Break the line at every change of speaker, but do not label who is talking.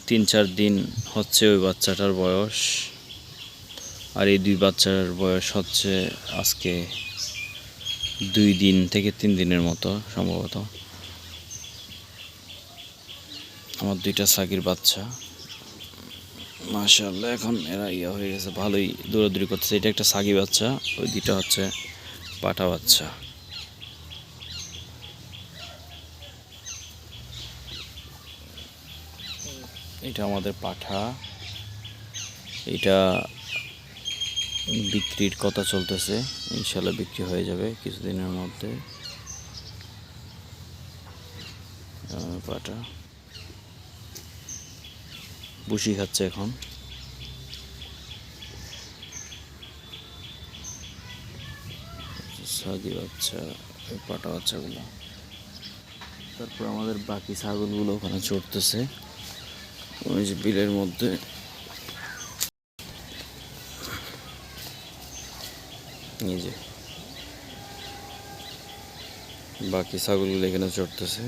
3-4 দিন হচ্ছে ওই বাচ্চাটার বয়স, আর এই 2 বাচ্চার বয়স হচ্ছে আজকে 2 দিন থেকে 3 দিনের মতো সম্ভবত। আমার 2টা ছাগির বাচ্চা মাশাআল্লাহ, এখন এরা হয়ে গেছে, ভালোই দৌড়াদৌড়ি করতেছে। এটা একটা ছাগি বাচ্চা, ওই 2টা হচ্ছে পাঠা বাচ্চা। এটা আমাদের পাঠা, এটা বিক্রির কথা চলতেছে, ইনশাল্লাহ বিক্রি হয়ে যাবে কিছুদিনের মধ্যে। পাঠা বুসি খাচ্ছে এখন। ছাগি বাচ্চা, পাঠা বাচ্চাগুলো। তারপর আমাদের বাকি ছাগলগুলো ওখানে চড়তেছে ওই যে বিলের মধ্যে। এই যে বাকি ছাগলগুলো এখানে চড়তেছে।